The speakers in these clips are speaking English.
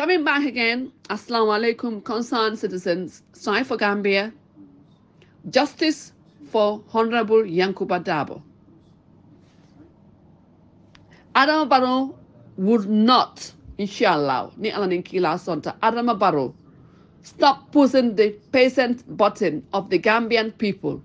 Coming back again, Assalamu alaikum, concerned citizens, strive for Gambia, justice for Honorable Yankuba Dabo. Adama Barrow would not, inshallah, ni alanin kila sonta, Adama Barrow, stop pushing the peasant button of the Gambian people.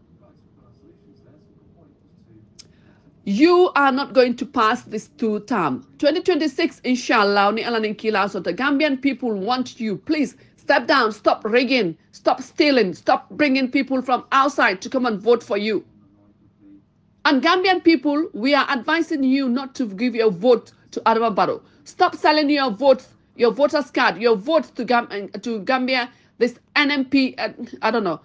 You are not going to pass this 2-term. 2026, inshallah, ni alanin kila sonta. Gambian people want you. Please step down, stop rigging, stop stealing, stop bringing people from outside to come and vote for you. And Gambian people, we are advising you not to give your vote to Adama Barrow. Stop selling your votes, your voters card, your votes to Gambia, this NMP, I don't know.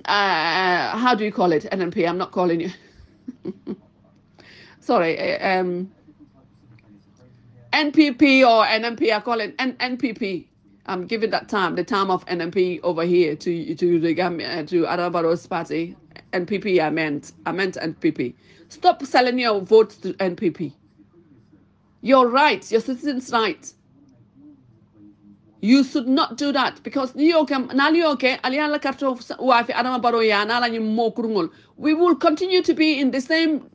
How do you call it? NMP, I'm not calling you. Sorry, NPP or NMP, I call it NPP. I'm giving that term, the term of NMP over here to the Gambia, to Adama Barrow's party. NPP, I meant NPP. Stop selling your votes to NPP. Your rights, your citizens' rights. You should not do that because we will continue to be in the same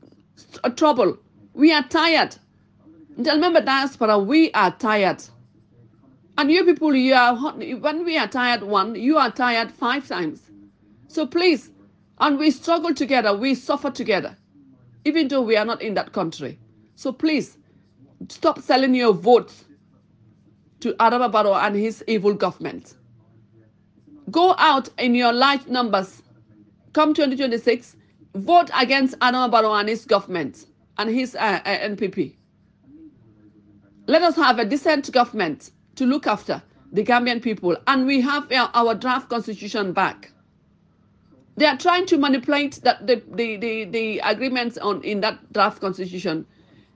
trouble. We are tired. Remember, diaspora, we are tired. And you people, when we are tired one, you are tired 5 times. So please, and we struggle together, we suffer together, even though we are not in that country. So please, stop selling your votes to Adama Barrow and his evil government. Go out in your large numbers. Come 2026, vote against Adama Barrow and his government and his NPP. Let us have a decent government to look after the Gambian people. And we have our draft constitution back. They are trying to manipulate that the agreements in that draft constitution.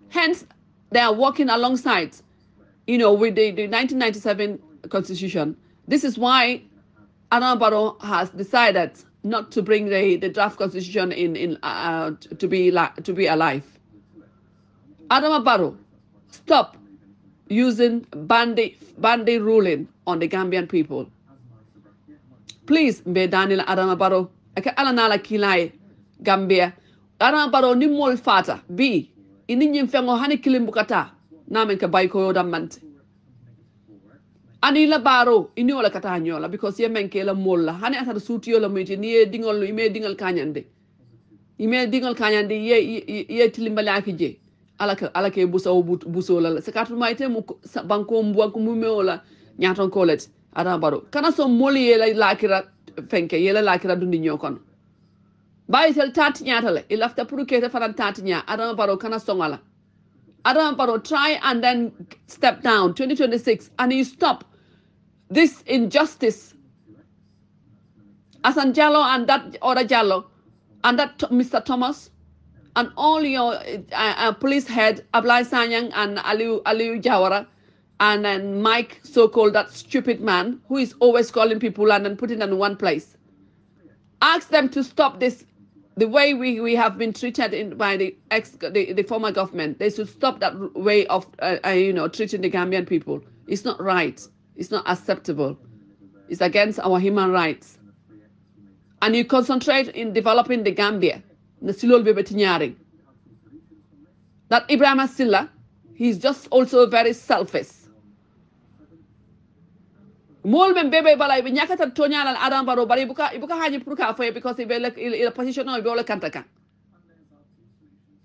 Hence, they are working alongside, with the 1997 constitution. This is why Adama Barrow has decided not to bring the draft constitution to be alive. Adama Barrow, stop using bandy ruling on the Gambian people. Please, be Daniel Adama Barrow. Alanala kilai Gambia. Adama Barrow ni mol fata. B. Ininyin fengo hani kilimbukata. Namen ka baiko yodamante. Anila Barrow inyola kata hanyola because ye menke la molla. Hani atar suti yola mwiti ni ye dingol kanyande. Ime dingol kanyande ye tilimbali akije. Alake busa buso la. Sekatu maite mu banko mbuwa kumume ola nyaton kolet. Adama Barrow. Kana so moli ye la lakira fenke yela lakira dundi nyokon bayi tel tati nyatale ilafta purukete faran tati nya Adama Barrow kana songala. Adama Barrow, try and then step down 2026 and you stop this injustice. Asan Jallo and that other Jallo and that Mr. Thomas and all your police head Ablai Sanyang and Aliu Jawara and then Mike, so-called that stupid man who is always calling people and then putting them in one place. Ask them to stop this, the way we have been treated by the former government. They should stop that way of treating the Gambian people. It's not right. It's not acceptable. It's against our human rights. And you concentrate in developing the Gambia. That Ibrahim Silla, he's just also very selfish. Mol men bebe balay be nyakata tonyalal Adama Barrow bari ibuka haji purka foye because il position no be wala kantaka.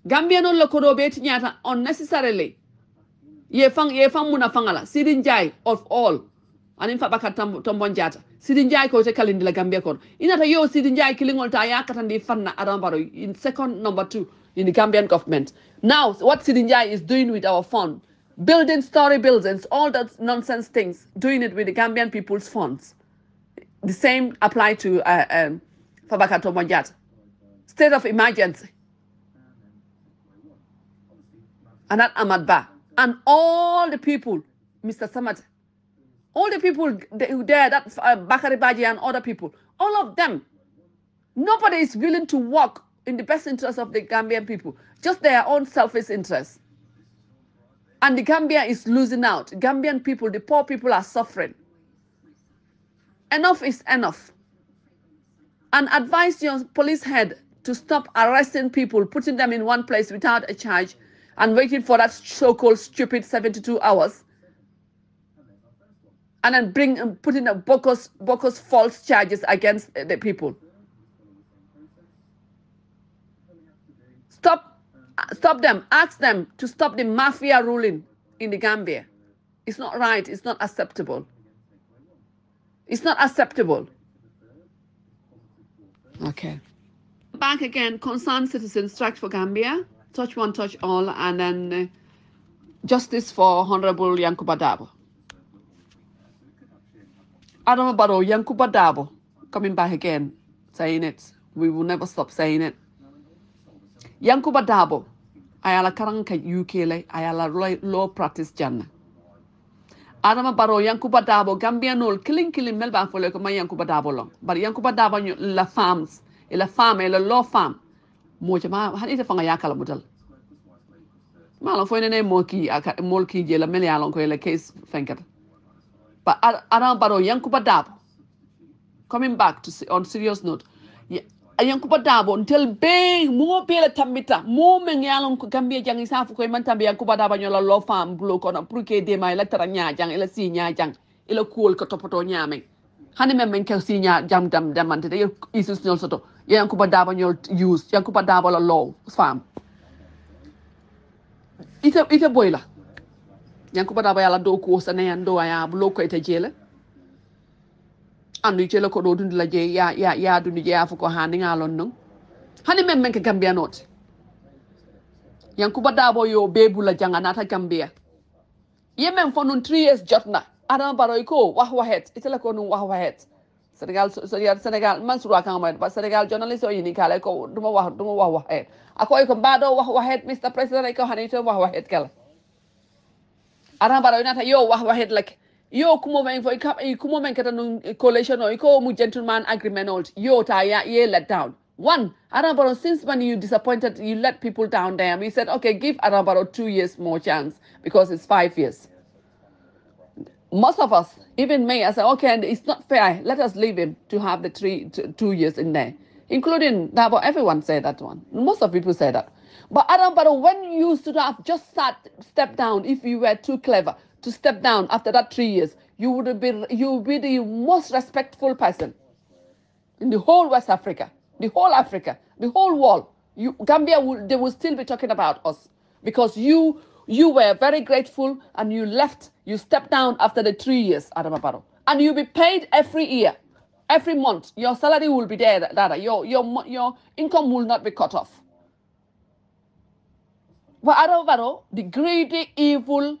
Gambia non la kodo be tinyata unnecessarily. Ye fang muna fangala Sidin Jai of all. Anin fa baka tombon jata. Sidin Jai ko te kalindi la Gambia kon. Inata yo Sidin Jai kilingol ta yakatandi fanna Adama Barrow in second number 2 in the Gambian government. Now what Sidin Jai is doing with our fund, building story buildings, all that nonsense things, doing it with the Gambian people's funds. The same apply to Fabaka Tombonjata. State of emergency. And that Ahmad Ba. And all the people, Mr. Samat, all the people there, that Bakari Baji and other people, all of them, nobody is willing to work in the best interest of the Gambian people, just their own selfish interests. And the Gambia is losing out. Gambian people, the poor people are suffering. Enough is enough. And advise your police head to stop arresting people, putting them in one place without a charge, and waiting for that so-called stupid 72 hours. And then putting a bogus false charges against the people. Stop them. Ask them to stop the mafia ruling in the Gambia. It's not right. It's not acceptable. It's not acceptable. Okay. Back again. Concerned citizens strike for Gambia. Touch one, touch all. And then justice for Honorable Yankuba Dabo. Adama Barrow, Yankuba Dabo, coming back again, saying it. We will never stop saying it. Yankuba Dabo, ayala karanka UK le, ayala law practice janna. Adama Barrow, Yankuba Dabo, Gambia nol, killing melba for like my Yankuba Dabo long. But Yankuba Dabo la farms, la farm, la law farm. Mojama, hanita fanga yakala mutal. Malo for any molki jela melialon ko la case fankat. But Adama Barrow, Yankuba Dabo, coming back to on serious note, Yankuba Dabo until bang more pela tamita, more mengalon Gambia jang is half of Mantambi Yankuba Dabo nyola law farm bloke on a pruke de my letter jang ila sinya jang ila cool kotopoto nyame. Honeyman men can see jam dam damante de isus nyol soto. Yankuba Dabo nyol use Yankuba Dabo la law farm. Ita boiler. Yankuba Dabo yala do ko sa ne ando ya bloke ita jele. Andu jele ko do dund la je ya dund je afuko hani ngalon non. Hani men ke Gambia not. Yankuba Dabo yo bebu la janga nata Gambia. Yemen for nun 3 years jotna. Adama Barrow ko wahet. Itela ko nun wahet. Senegal man suru akama ba Senegal journalist o yini kala ko duma wahet. Ako ko bado wahet Mr. President ko hani to wahet kala. Adama Barrow nata yo wahet like yo kumo men for kumo men kata nun coalition o ko mu gentleman agreement old yo ta ye let down. One, Adama Barrow, since when you disappointed, you let people down there. We said, okay, give Adama Barrow 2 years more chance because it's 5 years. Most of us, even me, I said, okay, and it's not fair. Let us leave him to have the 2 years in there, including Dabo. Everyone said that one. Most of people say that. But Adama Barrow, when you should have just step down, if you were too clever to step down after that 3 years, you would be the most respectful person in the whole West Africa. The whole Africa, the whole world, Gambia they will still be talking about us because you were very grateful and you left, you stepped down after the 3 years, Adama Barrow, and you'll be paid every year, every month. Your salary will be there, your income will not be cut off. But Adama Barrow, the greedy, evil,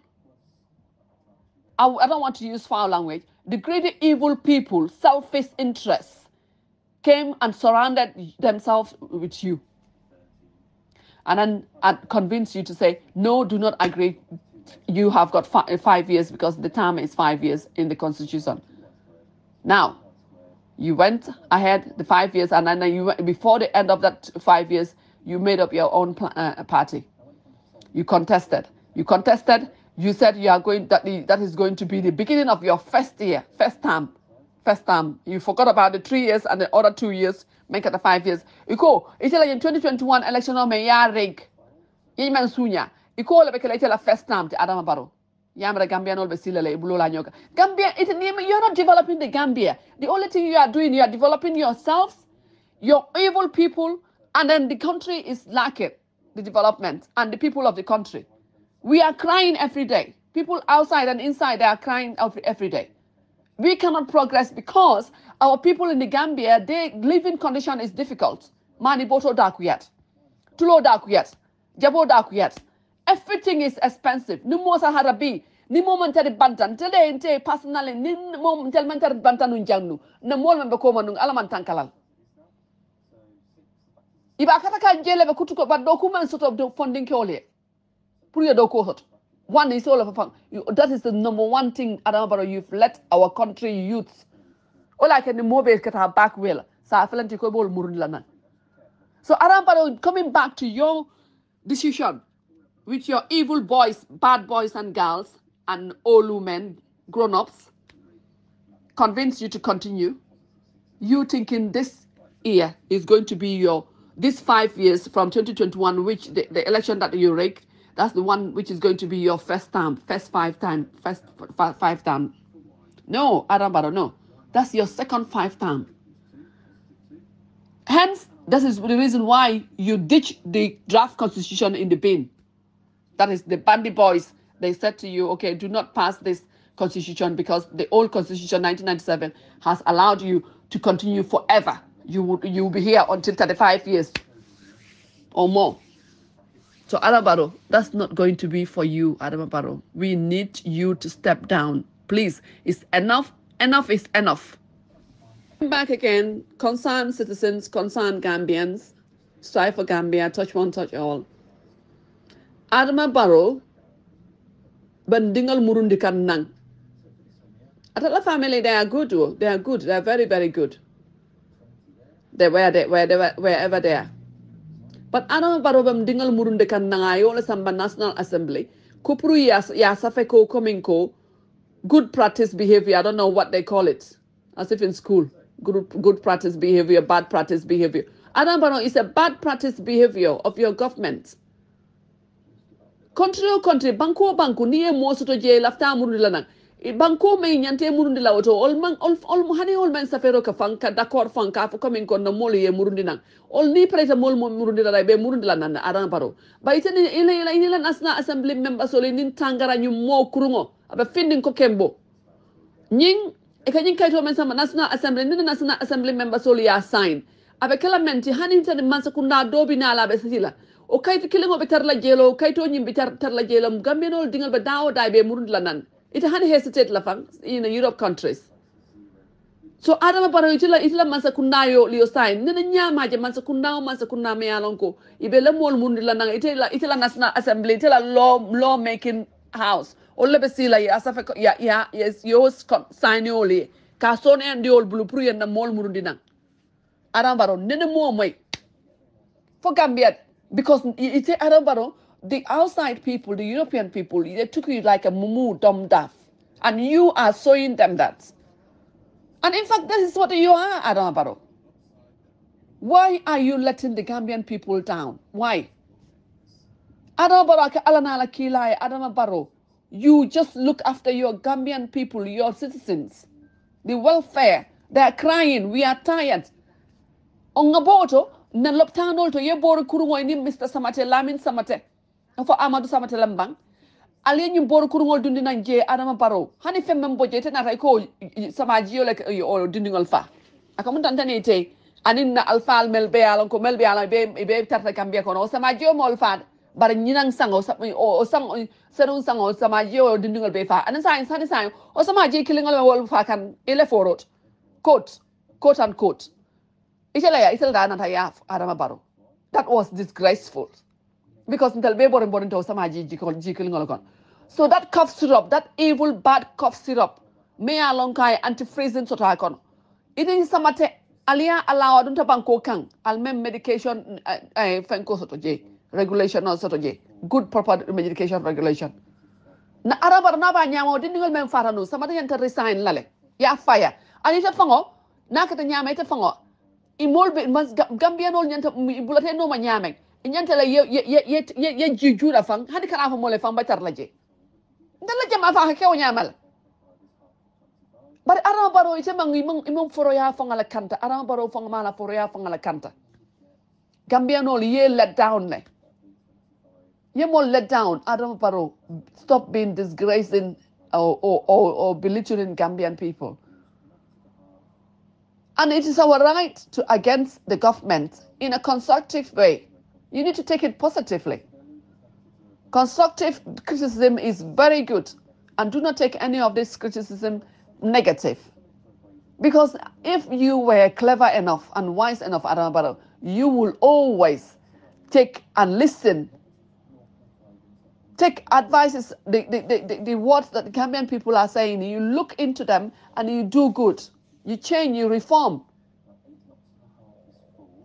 I don't want to use foul language, the greedy, evil people, selfish interests, came and surrounded themselves with you. And then convinced you to say, no, do not agree. You have got 5 years because the term is 5 years in the Constitution. Now, you went ahead the 5 years and then before the end of that 5 years, you made up your own party. You contested. You said you are going, that is going to be the beginning of your first term. You forgot about the 3 years and the other 2 years, make it the 5 years. In 2021 election of ya rig. Yemen sunya. Iko le la first term to Adama Barrow. Yamra Gambia no besilele ibulula nyoka. Gambia, you're not developing the Gambia. The only thing you are doing, you are developing yourselves, your evil people, and then the country is lacking the development and the people of the country. We are crying every day. People outside and inside, they are crying every day. We cannot progress because our people in the Gambia, their living condition is difficult. Mani boto dakuyat, tulo dakuyat, jabo dakuyat. Everything is expensive. Ni mo sahara bi, ni mo mentari bantan. Tele inte personally, ni mo mental mentari bantan unjangnu. Na mo membe ko manung alaman tankalal. Iba kata ka jele be kutuko ba document sort of funding kyole. Puriya doko hot. One is all of a fun. That is the number one thing, Adama Barrow, you've let our country youths. All I can mobile get her back well. So I feel like you murun lana. So Adama Barrow, coming back to your decision, with your evil boys, bad boys and girls, and old women, grown-ups, convince you to continue. You thinking this year is going to be this 5 years from 2021, which the election that you rigged, that's the one which is going to be your first term, first five term. No, Adam Barrow, no. That's your second 5 term. Hence, this is the reason why you ditch the draft constitution in the bin. That is the bandy boys. They said to you, okay, do not pass this constitution because the old constitution 1997 has allowed you to continue forever. You will be here until 35 years or more. So Adam Barrow, that's not going to be for you, Adam Barrow. We need you to step down. Please, it's enough. Enough is enough. Back again, concerned citizens, concerned Gambians, strive for Gambia, touch one, touch all. Adama Barrow, bandingal murundi kan nang. Atala family, they are good. They are good. They are very, very good. Wherever they are. But Adama Barrow bandingal murundi kan nang ayo samba National Assembly. Kupuru ya safeko coming ko good practice behavior. I don't know what they call it, as if in school. Good practice behavior, bad practice behavior. Adama Barrow is a bad practice behavior of your government. Country, banko niye mo soto je lafta murundi lanang. Banko may nyante murundi la oto hani man safero ka fanka d'accord fanka fo coming kon no moli ye murundi nang. Ol ni preta mol murundi la be murundi la nan Adama Barrow. Ba itani ila National Assembly member so le nin tangara nyu mo kurungo aba finding ko kembo. Nying e kanyin kaito men sama National Assembly ni National Assembly member so le ya sign. Abe kala menti hani tani mansa kunda dobi na la be sila. O kaito kilingo be tarla jelo kaito nyim be tarla jelo Gambianol dingal be dawo dai be murundi la nan. It had hesitate la fang in Europe countries. So Adama Barrow itila mansa kunayo lio sign. Nina nyama je mansa kunna me alonko. Ibe le mol murundi la nan itila National Assembly itila law making house. Olle be sila ya asafa ya yes yours sign yoli. Ka son en diol bulu pru yen na mol murundi nan. Adama Barrow nene mo moy. For Gambia because it's Adama Barrow. The outside people, the European people, they took you like a mumu dumb duff. And you are showing them that. And in fact, this is what you are, Adama Barrow. Why are you letting the Gambian people down? Why? Adama Barrow, you just look after your Gambian people, your citizens. The welfare. They are crying. We are tired. Ongaboto, naloptanol to yeboru kurungo ini Mr. Samate, Lamin Samate. For Amadou Samate Lambang, alien you boru kurungol dundi nanje Adama Barrow. Hani femme boje te na ko samajio like or dunding alfa. Akamun tantane te anin na alfa melbe alon ko melbe alon be tarta Gambia kono samajio mo alfa bar nyinang sango o sang serun sango samajio dunding albe fa. Anan sign o samaji kilingol wol fa kan ele forot. Quote unquote. Itela na ya Adama Barrow. That was disgraceful. Because so that cough syrup, that evil bad cough syrup, me along kai anti-freezing sort of icon. It is samate alia allow don't banko kang almem medication fenko sotoje regulation or sotoje good proper medication regulation. Na Araba na ba nyama dindingal mem faranu samate yanta resign lale ya fire anita fango nakata nyama ita fango imol be Gambian ol nyanta bulate no ma nyame inyantela ye juju la fang hadi kala fa mole fang batar laje ndala jama fa ke o nyamal bar Adama Barrow ite mang imong foro ya fang ala kanta Adama Barrow fang mala foro ya fang ala kanta Gambian ol ye let down ne ye mo let down Adama Barrow stop being disgracing or belittling Gambian people. And it is our right to against the government in a constructive way. You need to take it positively. Constructive criticism is very good. And do not take any of this criticism negative. Because if you were clever enough and wise enough, Adama Barrow, you will always take and listen. Take advices, the words that the Gambian people are saying. You look into them and you do good. You change, you reform.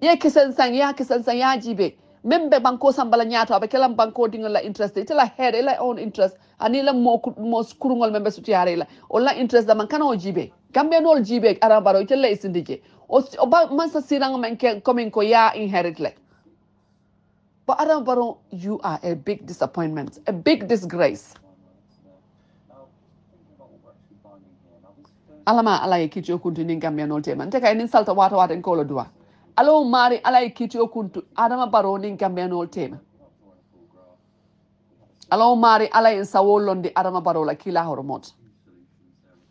Ya kisan sang ya jibe. Membe banko sambala nyato abe kelam banko dingo la interest itela head ila own interest anila mo kurungol membe sutiare la ola interest da man kana o jibe Gambia no jibe arabaro itela isindije o ba masa sirang men ke coming ko ya inherit le. But arabaro, you are a big disappointment, a big disgrace. Alama alay kiti okuntu ni Gambia no tema nteka inin salta wata en kolo dua alo mari alay kiti okuntu Adama Barrow ni Gambia no tema alo mari alay in sawolondi Adama Barrow la kila hormot.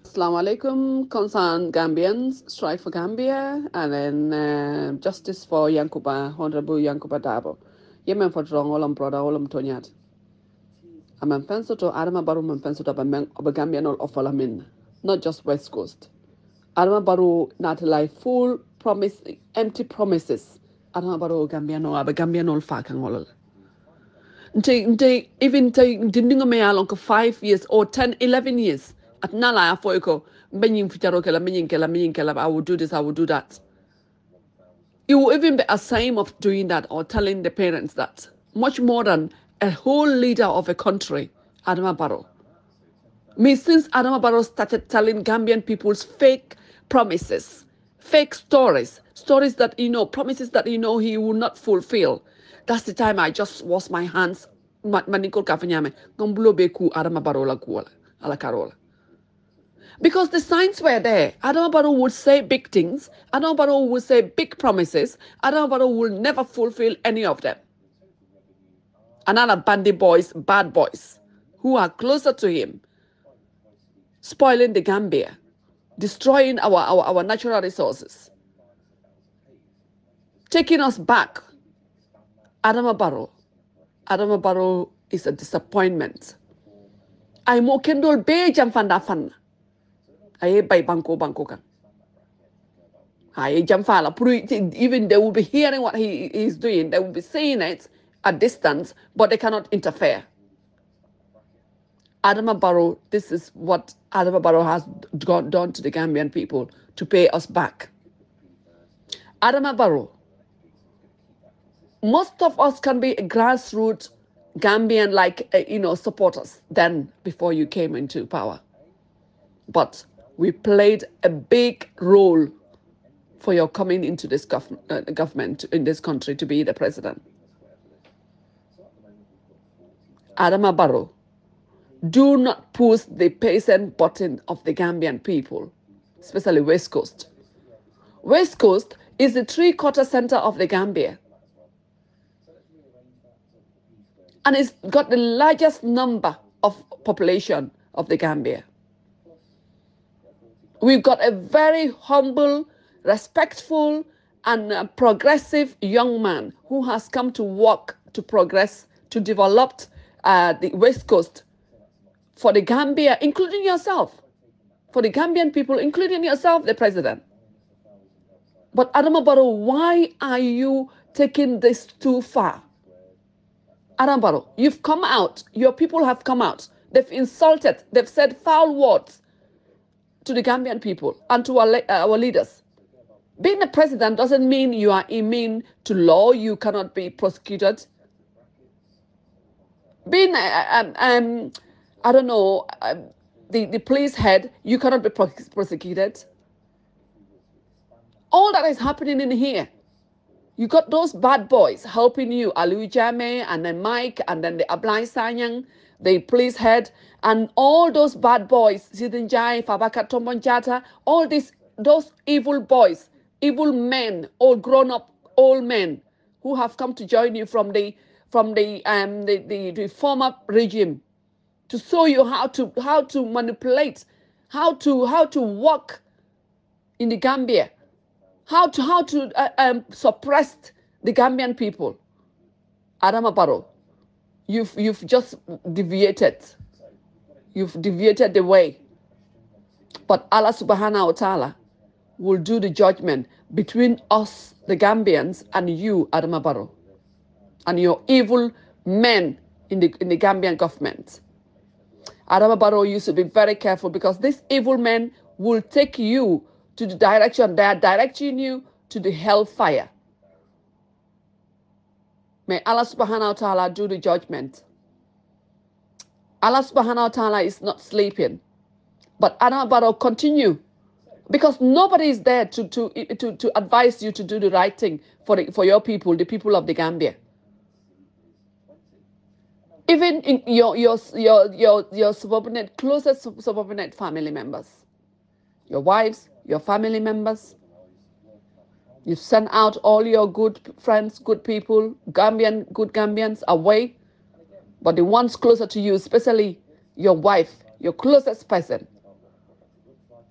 Assalamu alaikum, concerned Gambians, strive for Gambia, and then justice for Yankuba, Honorable Yankuba Dabo. Yemen for drong olam brother olam tonyat. I'm penso to Adama Barrow penso to a Gambia no offer min, not just West Coast. Adama Barrow not like full promise, empty promises. Adama Barrow Gambia no a Gambia no fakang olol. Even dindingo me along 5 years or 10, 11 years. At nala afoiko benyin fitaroke la I will do this, I will do that. You will even be ashamed of doing that or telling the parents that. Much more than a whole leader of a country, Adama Barrow. Since Adama Barrow started telling Gambian people's fake promises, fake stories that promises that he will not fulfill. That's the time I just wash my hands. Manikol kafanyame ngombulo beku Adama Barrow la kuala ala karola. Because the signs were there. Adama Barrow would say big things. Adama Barrow would say big promises. Adama Barrow will never fulfill any of them. Another bandit boys, bad boys, who are closer to him, spoiling the Gambia, destroying our natural resources, taking us back. Adama Barrow is a disappointment. I mo kendol be jam fanda fan. Aye by banko kan. Aye jam fala. Even they will be hearing what he is doing. They will be seeing it at distance, but they cannot interfere. Adama Barrow, this is what Adama Barrow has done to the Gambian people to pay us back. Adama Barrow, most of us can be grassroots Gambian supporters then before you came into power. But we played a big role for your coming into this government in this country to be the president. Adama Barrow, do not push the patient button of the Gambian people, especially West Coast. West Coast is the 3/4 center of the Gambia. And it's got the largest number of population of the Gambia. We've got a very humble, respectful, and progressive young man who has come to work, to progress, to develop the West Coast for the Gambia, including yourself, for the Gambian people, including yourself, the president. But Adama Barrow, why are you taking this too far? Adama Barrow, you've come out, your people have come out, they've insulted, they've said foul words to the Gambian people and to our leaders. Being a president doesn't mean you are immune to law, you cannot be prosecuted. Being, I don't know, the police head, you cannot be prosecuted. All that is happening in here. You got those bad boys helping you, Aliu Jame, and then Mike, and then the Ablai Sanyang, the police head, and all those bad boys, Zidinjai, Fabaka Tombonjata, all those evil boys, evil men, all grown up old men who have come to join you from the former regime to show you how to manipulate, how to work in the Gambia. How to suppress the Gambian people. Adama Barrow, you've just deviated. You've deviated the way. But Allah subhanahu wa ta'ala will do the judgment between us, the Gambians, and you, Adama Barrow, and your evil men in the Gambian government. Adama Barrow, you should be very careful because these evil men will take you to the direction they are directing you to the hellfire. May Allah subhanahu wa ta'ala do the judgment. Allah subhanahu wa ta'ala is not sleeping. But Adama Barrow continue. Because nobody is there to advise you to do the right thing for your people, the people of the Gambia. Even in your subordinate, closest subordinate family members, your wives, your family members. You send out all your good friends, good people, good Gambians away. But the ones closer to you, especially your wife, your closest person,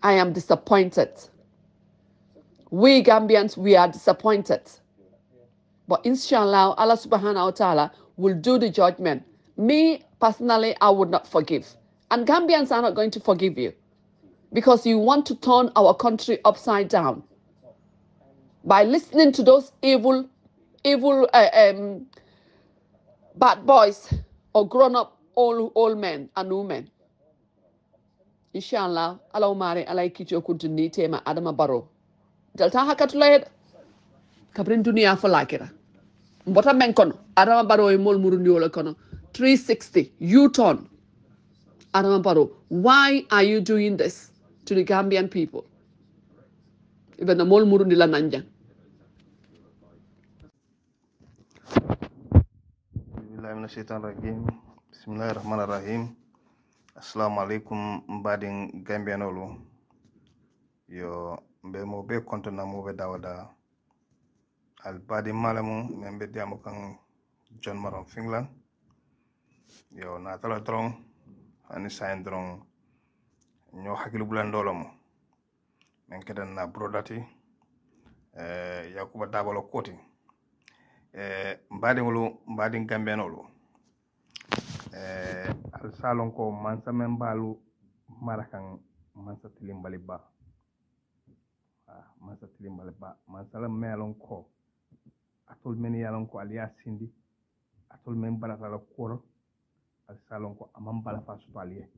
I am disappointed. We Gambians, we are disappointed. But inshallah, Allah subhanahu wa ta'ala will do the judgment. Me, personally, I would not forgive. And Gambians are not going to forgive you. Because you want to turn our country upside down. By listening to those evil bad boys or grown-up old men and women. Inshallah, Allah umare Allah 𝒘𝒐𝒊𝒏 Adama Barrow. Delta hakatuled kabrin dunia for lakira. Mbota menkono Adama Barrow e mol murundi wala kono 360 U-turn. Adama Barrow, why are you doing this to the Gambian people? Even the mol murundi la nanjang. Bismillahirrahmanirrahim. Assalamu alaikum mbadin Gambianolu. Yo mbe mo be kontona mo be dawada. Al badi malamu membe diamu kan John Maron Finland. Yo na tala drong ani sain drong nyo hakilu bulandolo mo. Men kedan na brodati yakuba dabalo koti. Mbadin Gambianolu. Al salon ko mansa membalu marakan mansa tilimbali ba mansa melon ko atol men yalon ko aliya sindi atol men balata la koro al salon ko amam bala fa su aliye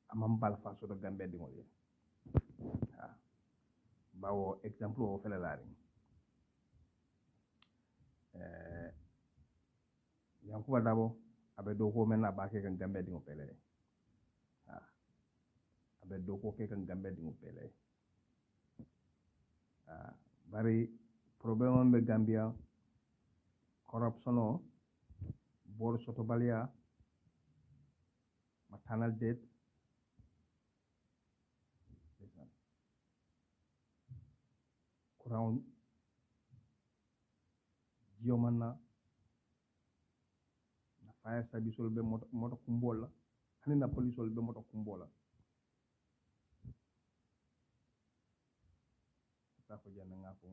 amam bala fa su do Gambia di ngol bawo exemple o fele laari yankuba dabo abe doko men na bake kan Gambia di ngopele abe doko ke kan Gambia di ngopele bari problem be Gambia corruption o bor soto balia maternal death kurang jiomanna fire service be moto kumbola hani na police be moto kumbola ta ko janna ngako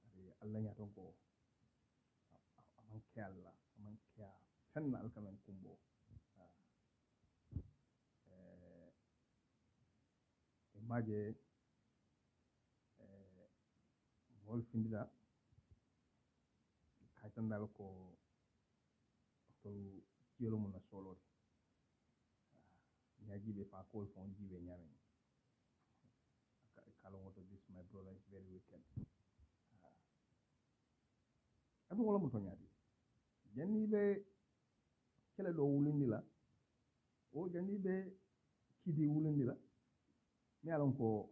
ari Allah nya ton ko aman kya tan alkamen kumbo maje mol findida kaytan dal ko to kilo mun solo nyajibe fa ko fon jibe nyame kala woto this my brother is very wicked adu wala mo to nyaadi janni be kala do wulindi la o janni be kidi wulindi la mi alon ko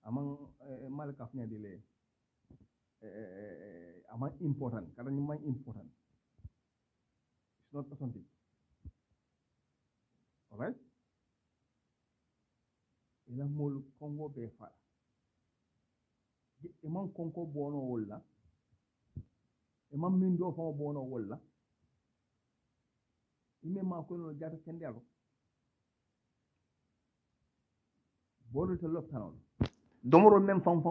amang malaka fnya dile amang important kada ni man important. It's not something. Alright? Ila mol Congo be fara. Eman Congo bono wala. Eman mindo fa bono wala. Ime ma ko no jata kendelo. Bodo to loptanon. Domoro même fam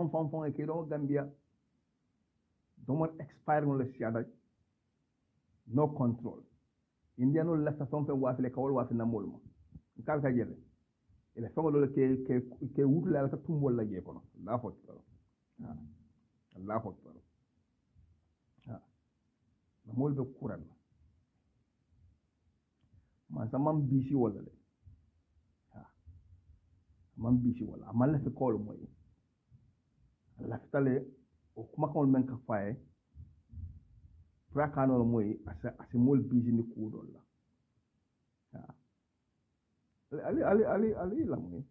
e ke do Gambia. Domor expire no le siada. No control. Indiano left son fe wafile kawol wafi na molmo kal ka jele ile fango lo ke wutla la tumbol la je kono la fo na molbe kuran ma samam bisi wala le man bisi wala amal la fi kol moy la tale o kuma kol men ka faye prakano moy asa mol busy ni kudol la ali la moy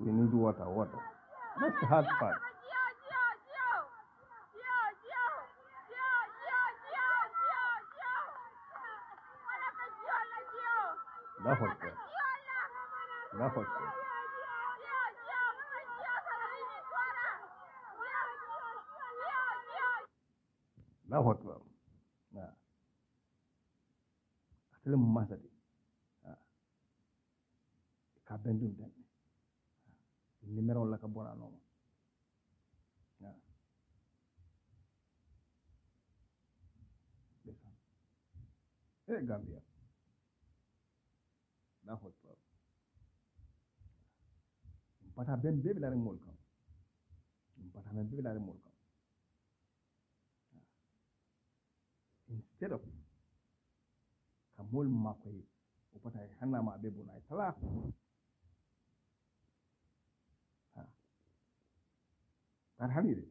we need water. That's the hard part. That hot part. Nah, asal masa di. Kabendun dan. Ini mereka lah kabona no. Nah, besan. Gambia. That hot part. Pata ben bebe la remol kam. Instead of kamol makoy upata hanna ma bebo na sala. Tar halide.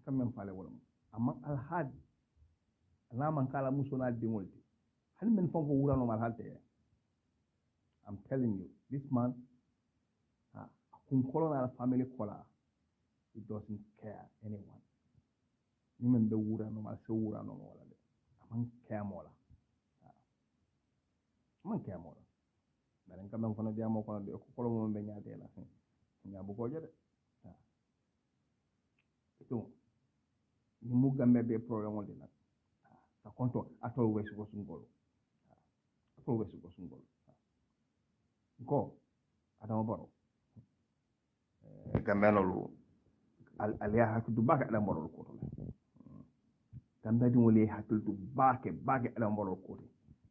Kam men fale wala amma al had na man kala musona dingolti. Hal men fonko wurano mal halte. I'm telling you, this man kun kolona family kola, he doesn't care anyone. Ni men be wura no mal se wura no wala de. Amang care mola. Man care mola. Baren kam kono diamo kono de ko kolo mo be nyaade la. Nya bu ko jode. Ito ni mu gambe be problème wonde nak. Sa konto atol wesu ko sungolo. Ko adama baro. Gambenolu aliya hakiltu bake aɗa mbaɗol koto gambe ɗum woni hakiltu bake aɗa mbaɗol koto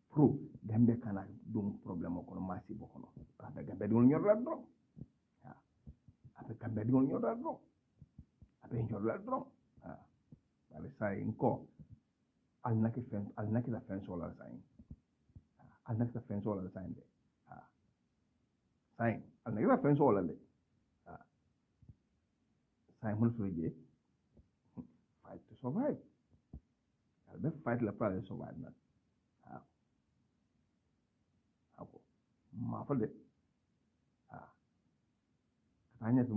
pro gambe kana ɗum probléme o kono masibo kono aɓe gambe ɗum woni ñorɗat drom aɓe ñorɗat drom ɓaɗa sayin ko alnakita fen solal sayin de sayin alnakita fen solal de Simon Frege fight to survive. I'll be fight la pra survive not. How? Mafade. Katanya to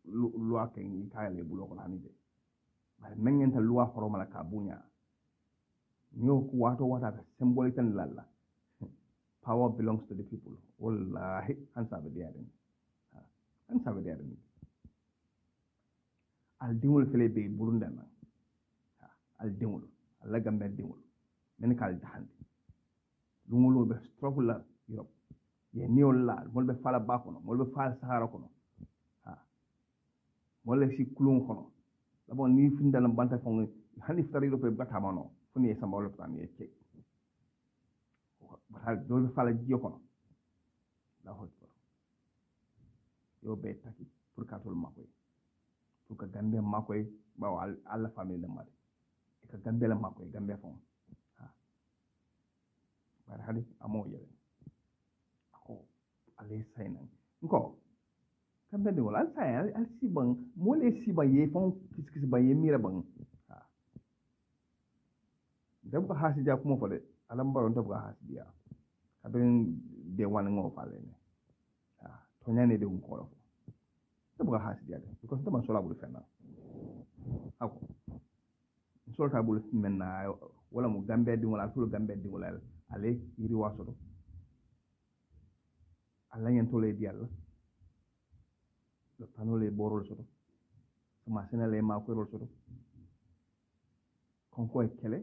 loi ke ni kale bulo ko hanide. Ba mengen ta loi horoma la kabunya. Nyo ku wata ka symbolic and lalla. Power belongs to the people. Wallahi ansa be there. Al dingol fele be burunda na al dingol alla gambe dingol men kal dahande dungolo be struggle la Europe ye niol la molbe fala bakono molbe fala sahara kono molle si kulun kono labo ni findala banta fon hani ftari do pe batama no funi e samba tan ye ke batal do fala jiyo kono la hoto yo be taki pour katol makoy pour que Gambia makoy bawa alla famille de mari e ka Gambia la makoy Gambia fon bar hadi amo yele ako ale sayna ko Gambia de wala say al sibang mole siba ye fon kis ba ye mira bang dab ko hasidia ko mo fode alam baron dab ko hasidia kaben de wan ngo fale ne to nyane de ko Tabuka hasidia because the man sola bulu fenna ako solta bulu menna wala mu gambe di wala tulu gambe di wala ale yiri wasodo alla nyen tole di alla le panole borol sodo sama senale ma ko rol sodo konko e kele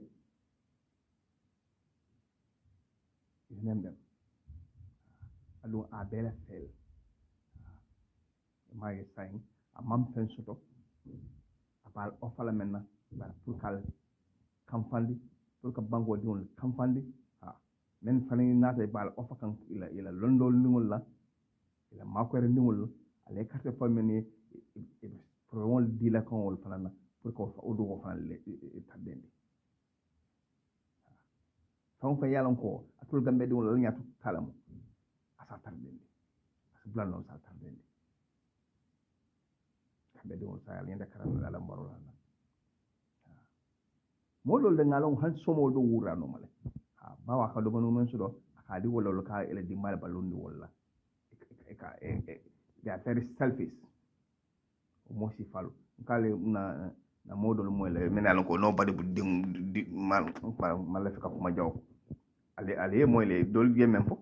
isnemdem adu abela fel my saying a mam fen soto apal ofala menna ba pour kal kamfandi pour ka bango diwol kamfandi men fani nata bal ofa kan ila londo lingol la ila makwere lingol ale carte fameni pour wol dila kan wol fanana pour ko fa odu ko fan le tadendi fam fa yalan ko atul gambe di wala nyatu kalamu asa tardendi asblan non sa tardendi gambe di wala sa yanda karam la mbaro la mo lol de ngalon han somo do wura no male ha bawa ka do banu men sudo ka di wala ka ele di mal balundi wala they are very selfish mo si falu kale na modol mo le menal ko nobody bu di mal la fika ko ma jaw ale mo le dol yemen fo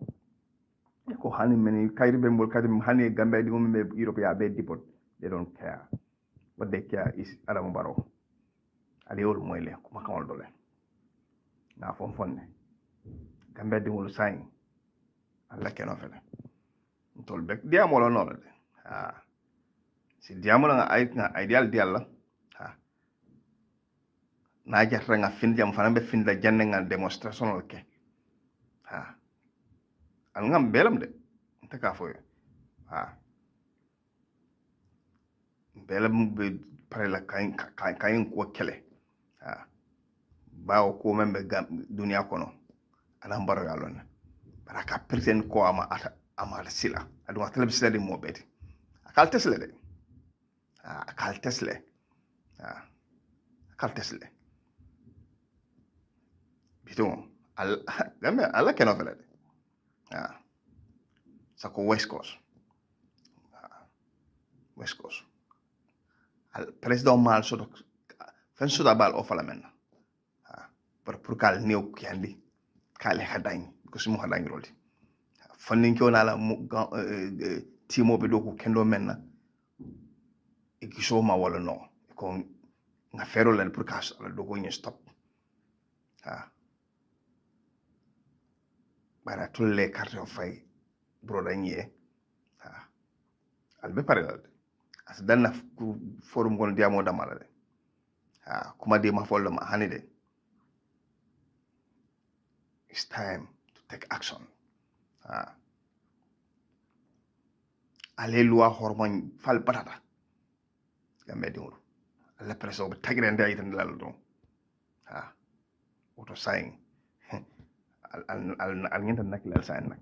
ko hani meni kayri be mbol kadi hani gambe di mum be Europe ya be deport they don't care what they care is Adama Barrow ale wol mo le ko makawol dole na fon fonne gambe di wol sain alla keno fele tol bek diamo lo no de si diamo nga ideal dial la na jatra nga fin jam fana be fin la janne nga demonstration ke an ngam belam de taka fo belam be pare la kayin ko kele bawo ko membe dunia kono ala mbaro ya lon baraka persen ko ama sila adu watele bisla de mo beti akal tesle de akal tesle biton gambe ala keno fele de sako West Coast al president mal so fen so da bal o fala men pour kal new kyandi kale hadañ ko sumu hadañ roldi fannin ko nala timo be do ko kendo menna e kiso ma wala no ko nga fero len pour kas ala do ko ñu stop bara tulle carte o fay broda ñe al be pare as danna forum gon diamo damala de kuma de ma follo ma hani de it's time to take action ale loi hormon fal patata gambe diwru alla presso be tagre nday tan lal don auto saying al ngenta nakila al saying nak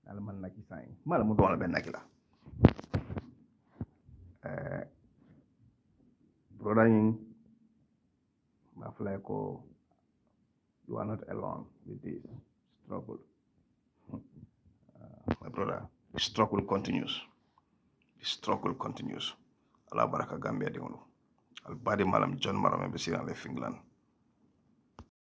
al man nakki saying mala mu don ben nakila brodaning ma fly ko you are not alone with this struggle my brother the struggle continues ala baraka Gambia de al badi malam John maram be sinan le Finland